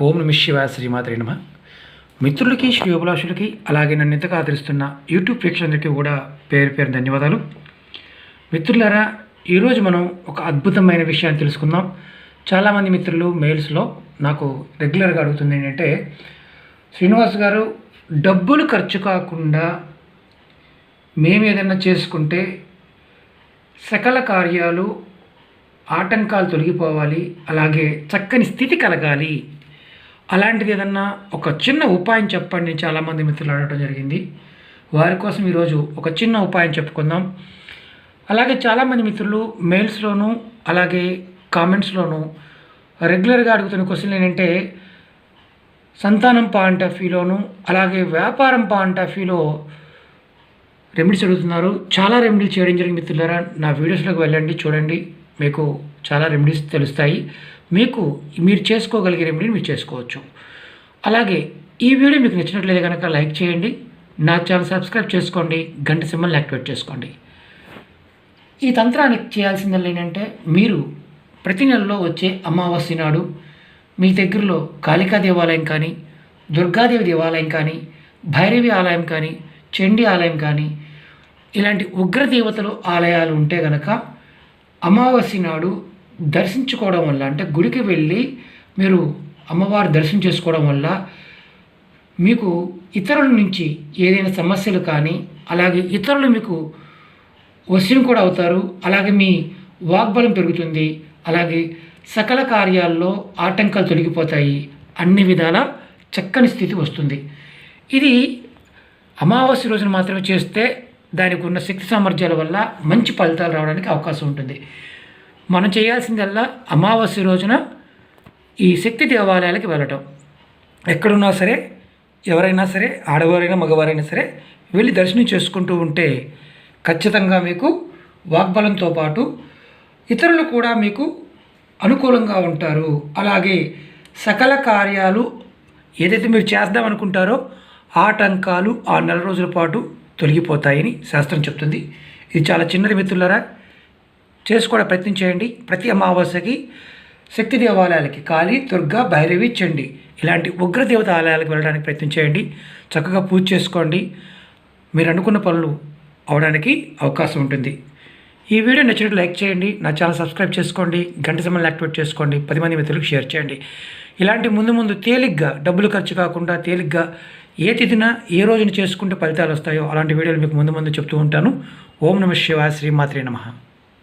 ఓం నమ శివాయ శ్రీమాత్రే నమ. మిత్రులకి, శ్రీ అభిలాషులకి, అలాగే నన్ను ఇంతగా ఆదరిస్తున్న యూట్యూబ్ ప్రేక్షకులందరికీ కూడా పేరు పేరు ధన్యవాదాలు. మిత్రులారా, ఈరోజు మనం ఒక అద్భుతమైన విషయాన్ని తెలుసుకుందాం. చాలామంది మిత్రులు మెయిల్స్లో నాకు రెగ్యులర్గా అడుగుతుంది ఏంటంటే, శ్రీనివాస్ గారు, డబ్బులు ఖర్చు కాకుండా మేము ఏదైనా చేసుకుంటే సకల కార్యాలు ఆటంకాలు తొలగిపోవాలి, అలాగే చక్కని స్థితి కలగాలి, అలాంటిది ఏదన్నా ఒక చిన్న ఉపాయం చెప్పండి చాలామంది మిత్రులు అడగడం జరిగింది. వారి కోసం ఈరోజు ఒక చిన్న ఉపాయం చెప్పుకుందాం. అలాగే చాలామంది మిత్రులు మెయిల్స్లోనూ అలాగే కామెంట్స్లోనూ రెగ్యులర్గా అడుగుతున్న క్వశ్చన్ ఏంటంటే, సంతానం పాయింట్ ఆఫ్ వ్యూలోను అలాగే వ్యాపారం పాయింట్ ఆఫ్ వ్యూలో రెమెడీస్ అడుగుతున్నారు. చాలా రెమెడీలు చేయడం జరిగింది మిత్రులారా. నా వీడియోస్లోకి వెళ్ళండి, చూడండి, మీకు చాలా రెమెడీస్ తెలుస్తాయి. మీరు చేసుకోగలిగే రెమెడీని మీరు చేసుకోవచ్చు. అలాగే ఈ వీడియో మీకు నచ్చినట్లయితే కనుక లైక్ చేయండి, నా ఛానల్ సబ్స్క్రైబ్ చేసుకోండి, గంట సింబల్ని యాక్టివేట్ చేసుకోండి. ఈ తంత్రానికి చేయాల్సిందల్లా ఏంటంటే, మీరు ప్రతి నెలలో వచ్చే అమావాస్య నాడు మీ దగ్గరలో కాళికా దేవాలయం కానీ, దుర్గాదేవి దేవాలయం కానీ, భైరవి ఆలయం కానీ, చండీ ఆలయం కానీ, ఇలాంటి ఉగ్రదేవతలు ఆలయాలు ఉంటే కనుక అమావాస్య నాడు దర్శించుకోవడం వల్ల, అంటే గుడికి వెళ్ళి మీరు అమ్మవారి దర్శనం చేసుకోవడం వల్ల మీకు ఇతరుల నుంచి ఏదైనా సమస్యలు కానీ, అలాగే ఇతరులు మీకు వశ్యం కూడా అవుతారు. అలాగే మీ వాగ్బలం పెరుగుతుంది. అలాగే సకల కార్యాల్లో ఆటంకాలు తొలగిపోతాయి. అన్ని విధాల చక్కని స్థితి వస్తుంది. ఇది అమావాస్య రోజున మాత్రమే చేస్తే దానికి ఉన్న శక్తి సామర్థ్యాల వల్ల మంచి ఫలితాలు రావడానికి అవకాశం ఉంటుంది. మనం చేయాల్సిందల్లా అమావాస్య రోజున ఈ శక్తి దేవాలయాలకి వెళ్ళటం. ఎక్కడున్నా సరే, ఎవరైనా సరే, ఆడవారైనా మగవారైనా సరే వెళ్ళి దర్శనం చేసుకుంటూ ఉంటే ఖచ్చితంగా మీకు వాగ్బలంతో పాటు ఇతరులు కూడా మీకు అనుకూలంగా ఉంటారు. అలాగే సకల కార్యాలు ఏదైతే మీరు చేద్దామనుకుంటారో ఆటంకాలు ఆ నెల రోజుల పాటు తొలగిపోతాయని శాస్త్రం చెప్తుంది. ఇది చాలా చిన్నది మిత్రులారా, చేసుకోవడం ప్రయత్నం చేయండి. ప్రతి అమావాస్యకి శక్తి దేవాలయాలకి, కాళీ, దుర్గా, భైరవి, చండీ ఇలాంటి ఉగ్రదేవత ఆలయాలకు వెళ్ళడానికి ప్రయత్నం చేయండి. చక్కగా పూజ చేసుకోండి. మీరు అనుకున్న పనులు అవడానికి అవకాశం ఉంటుంది. ఈ వీడియో నచ్చినట్టు లైక్ చేయండి, నా ఛానల్ సబ్స్క్రైబ్ చేసుకోండి, గంట సింబల్ని యాక్టివేట్ చేసుకోండి, 10 మంది మిత్రులకు షేర్ చేయండి. ఇలాంటి ముందు తేలిగ్గా, డబ్బులు ఖర్చు కాకుండా తేలిగ్గా ఏ తిథిన ఏ రోజున చేసుకుంటే ఫలితాలు వస్తాయో అలాంటి వీడియోలు మీకు ముందు చెప్తూ ఉంటాను. ఓం నమ శివాయ శ్రీమాత్రే నమః.